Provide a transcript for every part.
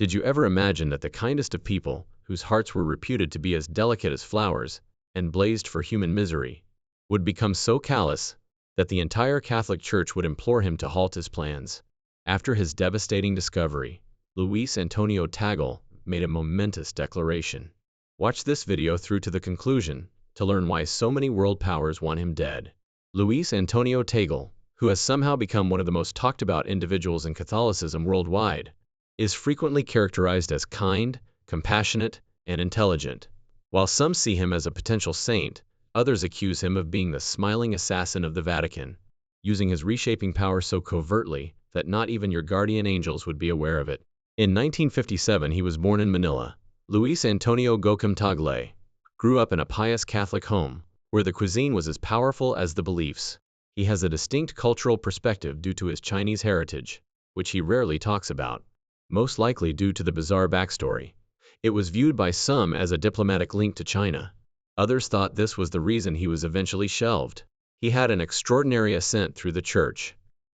Did you ever imagine that the kindest of people, whose hearts were reputed to be as delicate as flowers, and blazed for human misery, would become so callous that the entire Catholic Church would implore him to halt his plans? After his devastating discovery, Luis Antonio Tagle made a momentous declaration. Watch this video through to the conclusion to learn why so many world powers want him dead. Luis Antonio Tagle, who has somehow become one of the most talked about individuals in Catholicism worldwide, is frequently characterized as kind, compassionate, and intelligent. While some see him as a potential saint, others accuse him of being the smiling assassin of the Vatican, using his reshaping power so covertly that not even your guardian angels would be aware of it. In 1957, he was born in Manila. Luis Antonio Gokum Tagle grew up in a pious Catholic home, where the cuisine was as powerful as the beliefs. He has a distinct cultural perspective due to his Chinese heritage, which he rarely talks about, most likely due to the bizarre backstory. It was viewed by some as a diplomatic link to China. Others thought this was the reason he was eventually shelved. He had an extraordinary ascent through the church.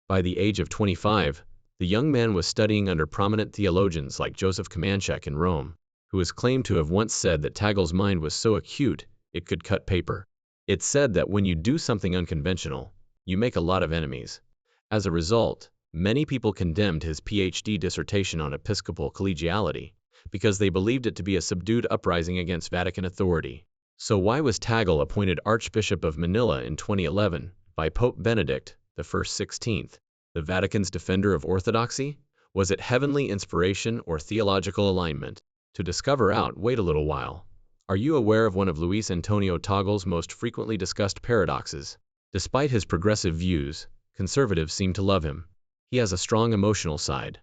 By the age of 25, the young man was studying under prominent theologians like Joseph Comanchek in Rome, who is claimed to have once said that Tagle's mind was so acute it could cut paper. It's said that when you do something unconventional, you make a lot of enemies. As a result, many people condemned his PhD dissertation on episcopal collegiality because they believed it to be a subdued uprising against Vatican authority. So why was Tagle appointed Archbishop of Manila in 2011 by Pope Benedict the 16th, the Vatican's defender of orthodoxy? Was it heavenly inspiration or theological alignment? To discover out, wait a little while. Are you aware of one of Luis Antonio Tagle's most frequently discussed paradoxes? Despite his progressive views, conservatives seem to love him. He has a strong emotional side.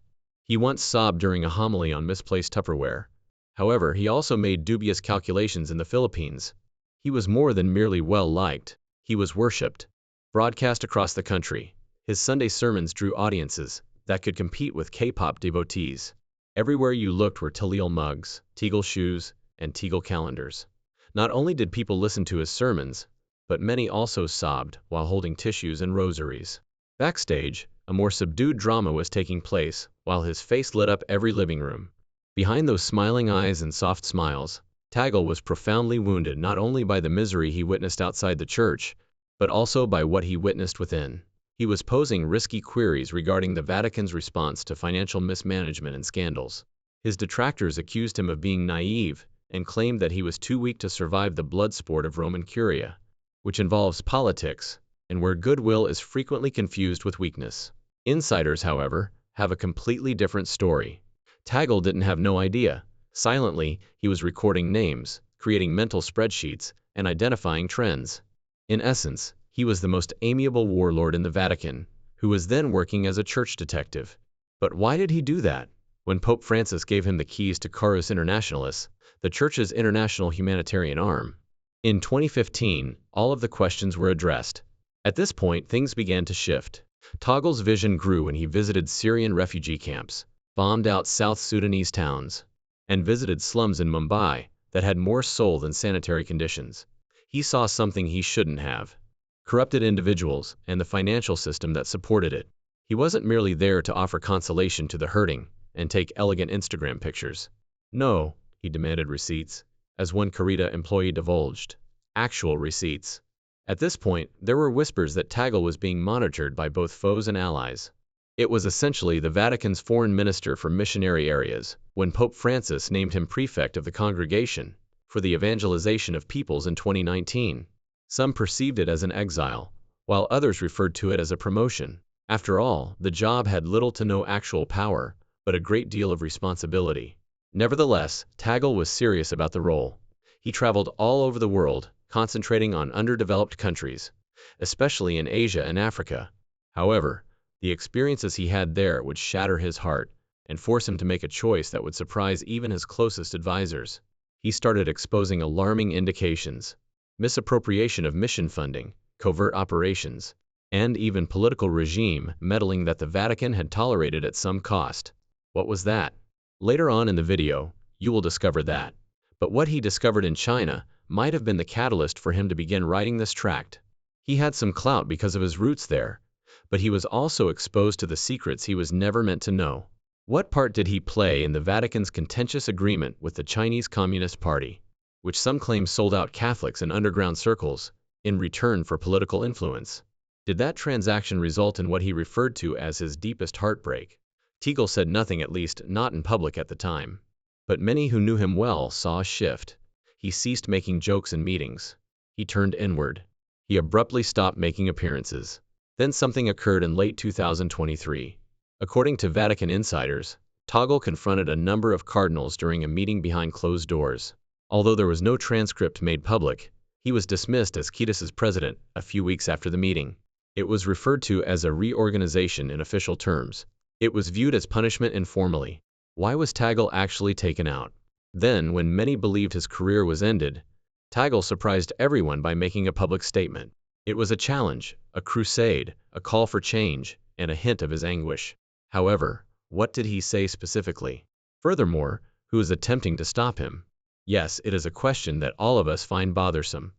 He once sobbed during a homily on misplaced Tupperware. However, he also made dubious calculations in the Philippines. He was more than merely well-liked. He was worshipped. Broadcast across the country, his Sunday sermons drew audiences that could compete with K-pop devotees. Everywhere you looked were Tagle mugs, Tagle shoes, and Tagle calendars. Not only did people listen to his sermons, but many also sobbed while holding tissues and rosaries. Backstage, a more subdued drama was taking place while his face lit up every living room. Behind those smiling eyes and soft smiles, Tagle was profoundly wounded not only by the misery he witnessed outside the church, but also by what he witnessed within. He was posing risky queries regarding the Vatican's response to financial mismanagement and scandals. His detractors accused him of being naive and claimed that he was too weak to survive the blood sport of Roman Curia, which involves politics, and where goodwill is frequently confused with weakness. Insiders, however, have a completely different story. Tagle didn't have no idea. Silently, he was recording names, creating mental spreadsheets, and identifying trends. In essence, he was the most amiable warlord in the Vatican, who was then working as a church detective. But why did he do that? When Pope Francis gave him the keys to Carus Internationalis, the church's international humanitarian arm, in 2015, all of the questions were addressed. At this point, things began to shift. Tagle's vision grew when he visited Syrian refugee camps, bombed out South Sudanese towns, and visited slums in Mumbai that had more soul than sanitary conditions. He saw something he shouldn't have: corrupted individuals and the financial system that supported it. He wasn't merely there to offer consolation to the hurting and take elegant Instagram pictures. No, he demanded receipts, as one Carita employee divulged. Actual receipts. At this point, there were whispers that Tagle was being monitored by both foes and allies. It was essentially the Vatican's foreign minister for missionary areas, when Pope Francis named him prefect of the congregation for the evangelization of peoples in 2019. Some perceived it as an exile, while others referred to it as a promotion. After all, the job had little to no actual power, but a great deal of responsibility. Nevertheless, Tagle was serious about the role. He traveled all over the world, concentrating on underdeveloped countries, especially in Asia and Africa. However, the experiences he had there would shatter his heart and force him to make a choice that would surprise even his closest advisors. He started exposing alarming indications: misappropriation of mission funding, covert operations, and even political regime meddling that the Vatican had tolerated at some cost. What was that? Later on in the video, you will discover that. But what he discovered in China might have been the catalyst for him to begin writing this tract. He had some clout because of his roots there, but he was also exposed to the secrets he was never meant to know. What part did he play in the Vatican's contentious agreement with the Chinese Communist Party, which some claim sold out Catholics in underground circles in return for political influence? Did that transaction result in what he referred to as his deepest heartbreak? Tagle said nothing, at least not in public at the time. But many who knew him well saw a shift. He ceased making jokes in meetings. He turned inward. He abruptly stopped making appearances. Then something occurred in late 2023. According to Vatican insiders, Tagle confronted a number of cardinals during a meeting behind closed doors. Although there was no transcript made public, he was dismissed as Quitus's president a few weeks after the meeting. It was referred to as a reorganization in official terms. It was viewed as punishment informally. Why was Tagle actually taken out? Then, when many believed his career was ended, Tagle surprised everyone by making a public statement. It was a challenge, a crusade, a call for change, and a hint of his anguish. However, what did he say specifically? Furthermore, who is attempting to stop him? Yes, it is a question that all of us find bothersome.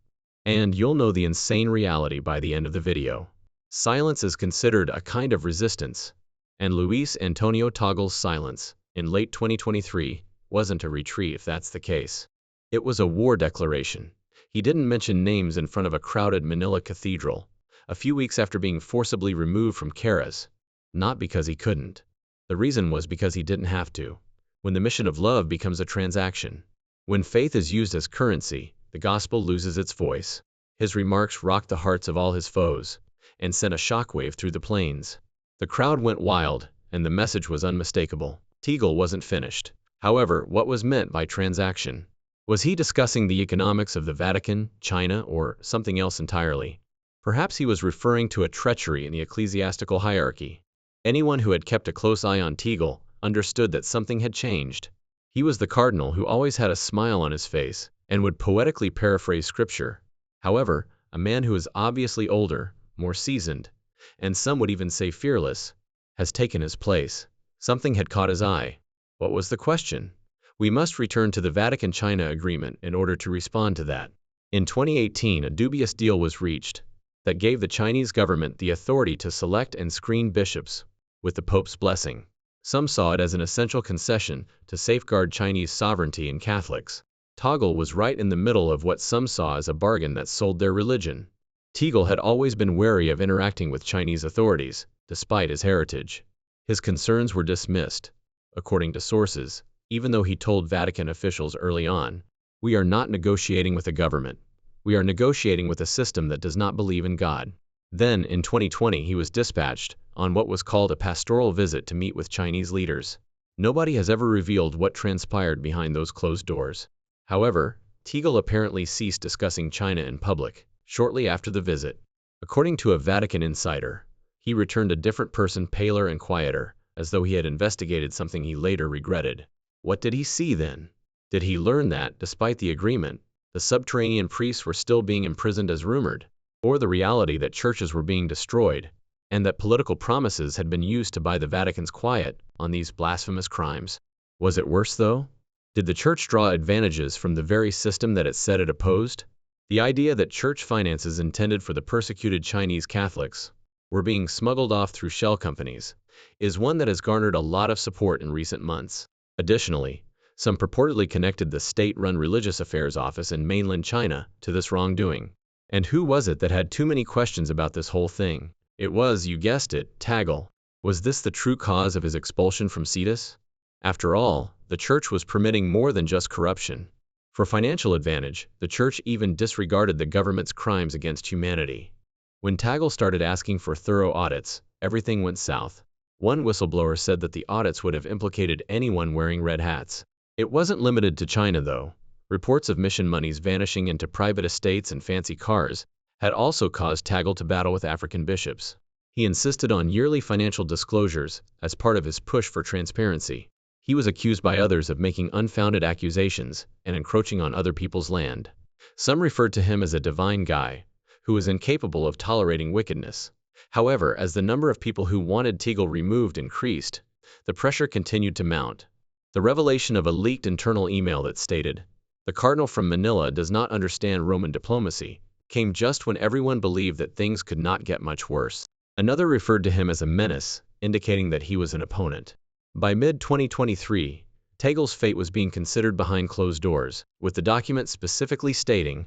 And you'll know the insane reality by the end of the video. Silence is considered a kind of resistance, and Luis Antonio Tagle's silence, in late 2023, wasn't a retreat if that's the case. It was a war declaration. He didn't mention names in front of a crowded Manila cathedral, a few weeks after being forcibly removed from Caras. Not because he couldn't. The reason was because he didn't have to. When the mission of love becomes a transaction, when faith is used as currency, the gospel loses its voice. His remarks rocked the hearts of all his foes and sent a shockwave through the plains. The crowd went wild, and the message was unmistakable. Tagle wasn't finished. However, what was meant by transaction? Was he discussing the economics of the Vatican, China, or something else entirely? Perhaps he was referring to a treachery in the ecclesiastical hierarchy. Anyone who had kept a close eye on Tagle understood that something had changed. He was the cardinal who always had a smile on his face and would poetically paraphrase scripture. However, a man who is obviously older, more seasoned, and some would even say fearless, has taken his place. Something had caught his eye. What was the question? We must return to the Vatican-China agreement in order to respond to that. In 2018, a dubious deal was reached that gave the Chinese government the authority to select and screen bishops with the Pope's blessing. Some saw it as an essential concession to safeguard Chinese sovereignty and Catholics. Tagle was right in the middle of what some saw as a bargain that sold their religion. Tagle had always been wary of interacting with Chinese authorities, despite his heritage. His concerns were dismissed, according to sources, even though he told Vatican officials early on, "We are not negotiating with a government. We are negotiating with a system that does not believe in God." Then, in 2020, he was dispatched on what was called a pastoral visit to meet with Chinese leaders. Nobody has ever revealed what transpired behind those closed doors. However, Tagle apparently ceased discussing China in public shortly after the visit. According to a Vatican insider, he returned a different person, paler and quieter, as though he had investigated something he later regretted. What did he see then? Did he learn that, despite the agreement, the subterranean priests were still being imprisoned as rumored? Or the reality that churches were being destroyed, and that political promises had been used to buy the Vatican's quiet on these blasphemous crimes? Was it worse, though? Did the church draw advantages from the very system that it said it opposed? The idea that church finances intended for the persecuted Chinese Catholics were being smuggled off through shell companies is one that has garnered a lot of support in recent months. Additionally, some purportedly connected the state-run religious affairs office in mainland China to this wrongdoing. And who was it that had too many questions about this whole thing? It was, you guessed it, Tagle. Was this the true cause of his expulsion from Cetus? After all, the church was permitting more than just corruption. For financial advantage, the church even disregarded the government's crimes against humanity. When Tagle started asking for thorough audits, everything went south. One whistleblower said that the audits would have implicated anyone wearing red hats. It wasn't limited to China, though. Reports of mission monies vanishing into private estates and fancy cars had also caused Tagle to battle with African bishops. He insisted on yearly financial disclosures as part of his push for transparency. He was accused by others of making unfounded accusations and encroaching on other people's land. Some referred to him as a divine guy who was incapable of tolerating wickedness. However, as the number of people who wanted Tagle removed increased, the pressure continued to mount. The revelation of a leaked internal email that stated, "The cardinal from Manila does not understand Roman diplomacy," came just when everyone believed that things could not get much worse. Another referred to him as a menace, indicating that he was an opponent. By mid-2023, Tagle's fate was being considered behind closed doors, with the document specifically stating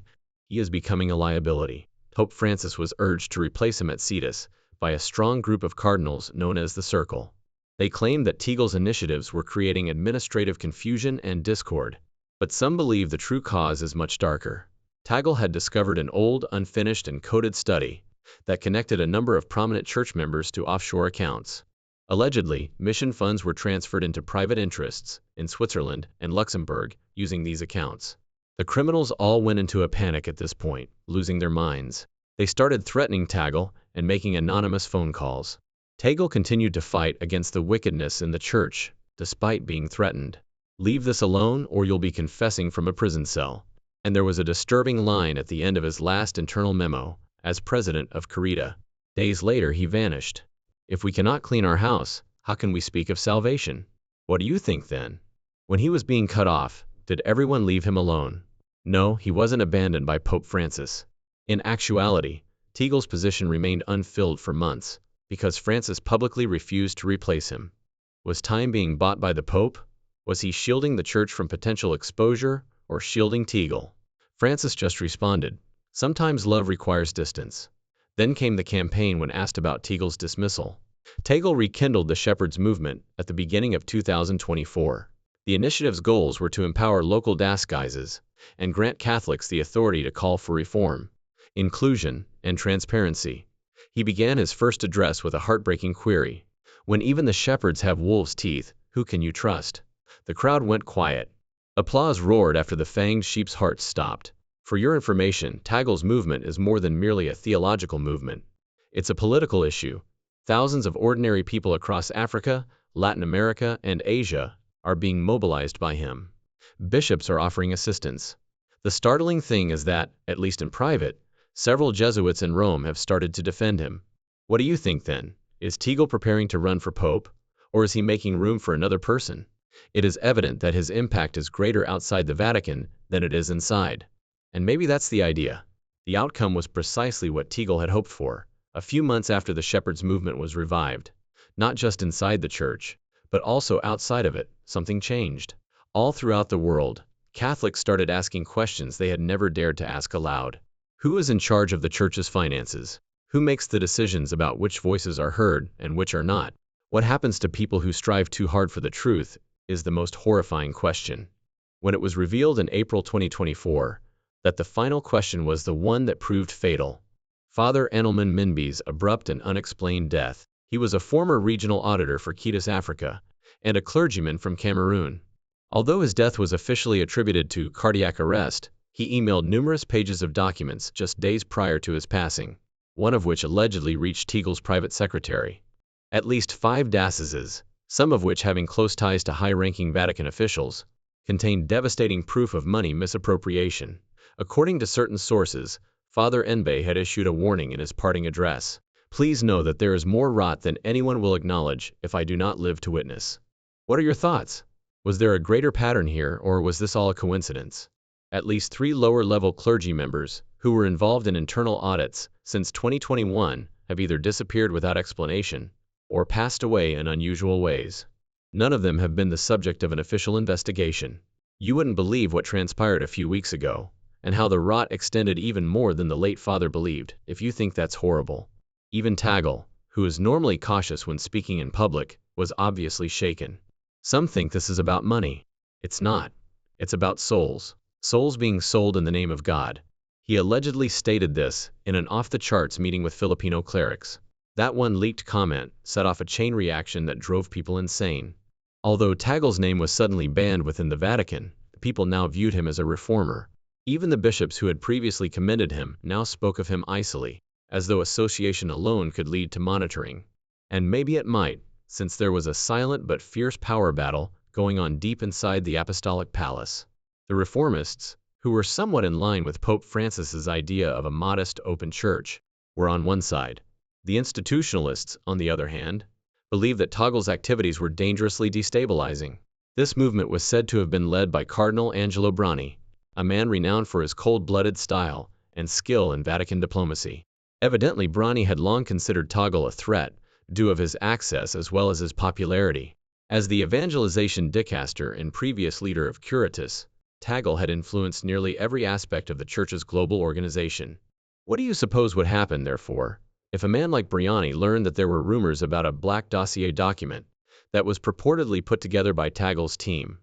he is becoming a liability. Pope Francis was urged to replace him at Cetus by a strong group of cardinals known as the Circle. They claimed that Tagle's initiatives were creating administrative confusion and discord, but some believe the true cause is much darker. Tagle had discovered an old, unfinished, and coded study that connected a number of prominent church members to offshore accounts. Allegedly, mission funds were transferred into private interests in Switzerland and Luxembourg using these accounts. The criminals all went into a panic at this point, losing their minds. They started threatening Tagle and making anonymous phone calls. Tagle continued to fight against the wickedness in the church, despite being threatened. "Leave this alone or you'll be confessing from a prison cell." And there was a disturbing line at the end of his last internal memo as president of Creta. Days later he vanished. If we cannot clean our house, how can we speak of salvation? What do you think then? When he was being cut off, did everyone leave him alone? No, he wasn't abandoned by Pope Francis. In actuality, Tagle's position remained unfilled for months, because Francis publicly refused to replace him. Was time being bought by the Pope? Was he shielding the church from potential exposure, or shielding Tagle? Francis just responded, "Sometimes love requires distance." Then came the campaign when asked about Tagle's dismissal. Tagle rekindled the Shepherds movement at the beginning of 2024. The initiative's goals were to empower local dioceses and grant Catholics the authority to call for reform, inclusion, and transparency. He began his first address with a heartbreaking query. "When even the shepherds have wolves' teeth, who can you trust?" The crowd went quiet. Applause roared after the fanged sheep's heart stopped. For your information, Tagle's movement is more than merely a theological movement. It's a political issue. Thousands of ordinary people across Africa, Latin America, and Asia are being mobilized by him. Bishops are offering assistance. The startling thing is that, at least in private, several Jesuits in Rome have started to defend him. What do you think then? Is Tagle preparing to run for Pope? Or is he making room for another person? It is evident that his impact is greater outside the Vatican than it is inside. And maybe that's the idea. The outcome was precisely what Tagle had hoped for. A few months after the Shepherds movement was revived, not just inside the church, but also outside of it, something changed. All throughout the world, Catholics started asking questions they had never dared to ask aloud. Who is in charge of the church's finances? Who makes the decisions about which voices are heard and which are not? What happens to people who strive too hard for the truth is the most horrifying question. When it was revealed in April 2024 that the final question was the one that proved fatal, Father Enelman Minby's abrupt and unexplained death. He was a former regional auditor for Cetus Africa and a clergyman from Cameroon. Although his death was officially attributed to cardiac arrest, he emailed numerous pages of documents just days prior to his passing, one of which allegedly reached Tagle's private secretary. At least 5 dioceses, some of which having close ties to high-ranking Vatican officials, contained devastating proof of money misappropriation. According to certain sources, Father Enbe had issued a warning in his parting address. "Please know that there is more rot than anyone will acknowledge if I do not live to witness." What are your thoughts? Was there a greater pattern here, or was this all a coincidence? At least 3 lower-level clergy members, who were involved in internal audits since 2021, have either disappeared without explanation, or passed away in unusual ways. None of them have been the subject of an official investigation. You wouldn't believe what transpired a few weeks ago, and how the rot extended even more than the late father believed, if you think that's horrible. Even Tagle, who is normally cautious when speaking in public, was obviously shaken. Some think this is about money. It's not. It's about souls. Souls being sold in the name of God. He allegedly stated this in an off-the-charts meeting with Filipino clerics. That one leaked comment set off a chain reaction that drove people insane. Although Tagle's name was suddenly banned within the Vatican, people now viewed him as a reformer. Even the bishops who had previously commended him now spoke of him icily, as though association alone could lead to monitoring. And maybe it might, since there was a silent but fierce power battle going on deep inside the apostolic palace. The reformists, who were somewhat in line with Pope Francis's idea of a modest, open church, were on one side. The institutionalists, on the other hand, believed that Tagle's activities were dangerously destabilizing. This movement was said to have been led by Cardinal Angelo Brani, a man renowned for his cold-blooded style and skill in Vatican diplomacy. Evidently, Brani had long considered Tagle a threat, due of his access as well as his popularity. As the evangelization dicaster and previous leader of Curitas, Tagle had influenced nearly every aspect of the church's global organization. What do you suppose would happen, therefore, if a man like Briani learned that there were rumors about a black dossier document that was purportedly put together by Tagle's team,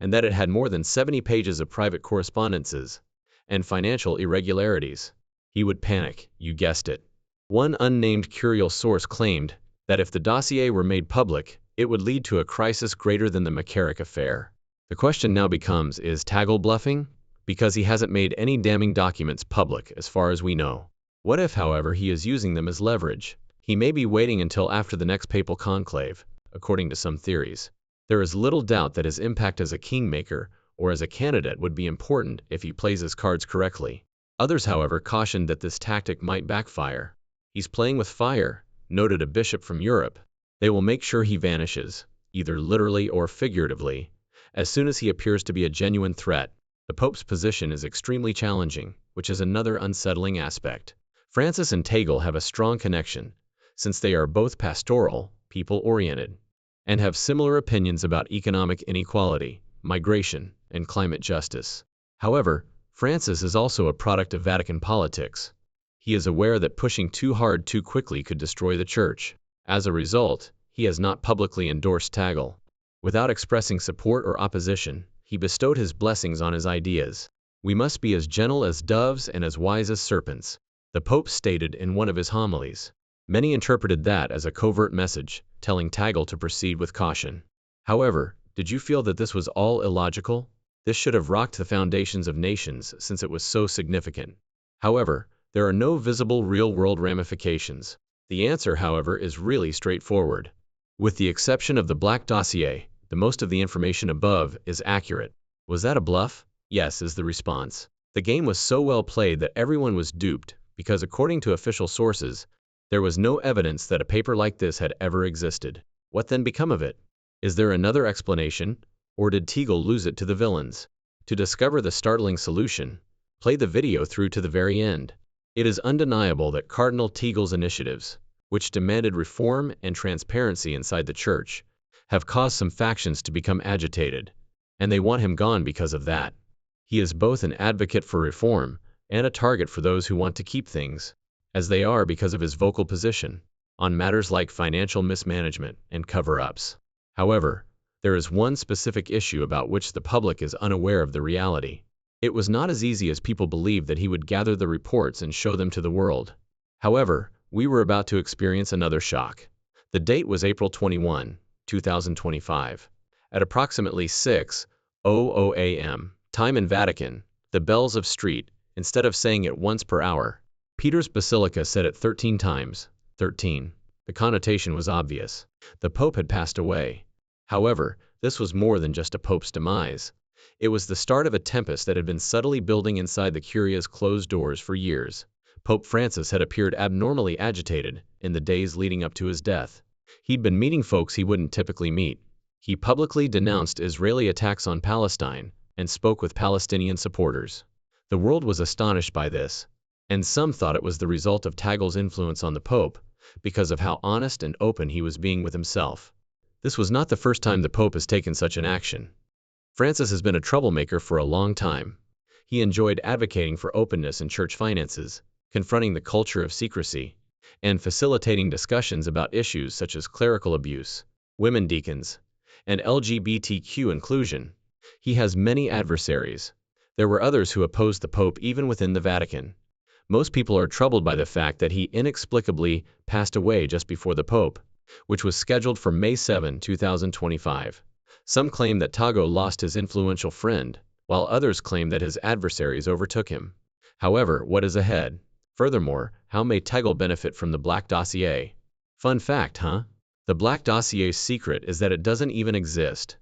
and that it had more than 70 pages of private correspondences and financial irregularities? He would panic, you guessed it. One unnamed curial source claimed that if the dossier were made public, it would lead to a crisis greater than the McCarrick affair. The question now becomes, is Tagle bluffing? Because he hasn't made any damning documents public as far as we know. What if, however, he is using them as leverage? He may be waiting until after the next papal conclave, according to some theories. There is little doubt that his impact as a kingmaker or as a candidate would be important if he plays his cards correctly. Others, however, cautioned that this tactic might backfire. He's playing with fire, noted a bishop from Europe. They will make sure he vanishes, either literally or figuratively, as soon as he appears to be a genuine threat. The Pope's position is extremely challenging, which is another unsettling aspect. Francis and Tagle have a strong connection, since they are both pastoral, people-oriented, and have similar opinions about economic inequality, migration, and climate justice. However, Francis is also a product of Vatican politics. He is aware that pushing too hard too quickly could destroy the Church. As a result, he has not publicly endorsed Tagle. Without expressing support or opposition, he bestowed his blessings on his ideas. We must be as gentle as doves and as wise as serpents, the Pope stated in one of his homilies. Many interpreted that as a covert message, telling Tagle to proceed with caution. However, did you feel that this was all illogical? This should have rocked the foundations of nations since it was so significant. However, there are no visible real-world ramifications. The answer, however, is really straightforward. With the exception of the black dossier, the most of the information above is accurate. Was that a bluff? Yes, is the response. The game was so well played that everyone was duped, because according to official sources, there was no evidence that a paper like this had ever existed. What then become of it? Is there another explanation, or did Tagle lose it to the villains? To discover the startling solution, play the video through to the very end. It is undeniable that Cardinal Tagle's initiatives, which demanded reform and transparency inside the Church, have caused some factions to become agitated, and they want him gone because of that. He is both an advocate for reform and a target for those who want to keep things as they are because of his vocal position on matters like financial mismanagement and cover-ups. However, there is one specific issue about which the public is unaware of the reality. It was not as easy as people believed that he would gather the reports and show them to the world. However, we were about to experience another shock. The date was April 21, 2025. At approximately 6:00 a.m. time in Vatican, the bells of St. instead of saying it once per hour, Peter's Basilica said it 13 times. 13. The connotation was obvious. The Pope had passed away. However, this was more than just a Pope's demise. It was the start of a tempest that had been subtly building inside the Curia's closed doors for years. Pope Francis had appeared abnormally agitated in the days leading up to his death. He'd been meeting folks he wouldn't typically meet. He publicly denounced Israeli attacks on Palestine and spoke with Palestinian supporters. The world was astonished by this, and some thought it was the result of Tagle's influence on the Pope because of how honest and open he was being with himself. This was not the first time the Pope has taken such an action. Francis has been a troublemaker for a long time. He enjoyed advocating for openness in church finances, confronting the culture of secrecy, and facilitating discussions about issues such as clerical abuse, women deacons, and LGBTQ inclusion. He has many adversaries. There were others who opposed the Pope even within the Vatican. Most people are troubled by the fact that he inexplicably passed away just before the Pope, which was scheduled for May 7, 2025. Some claim that Tagle lost his influential friend, while others claim that his adversaries overtook him. However, what is ahead? Furthermore, how may Tagle benefit from the Black Dossier? Fun fact, huh? The Black Dossier's secret is that it doesn't even exist.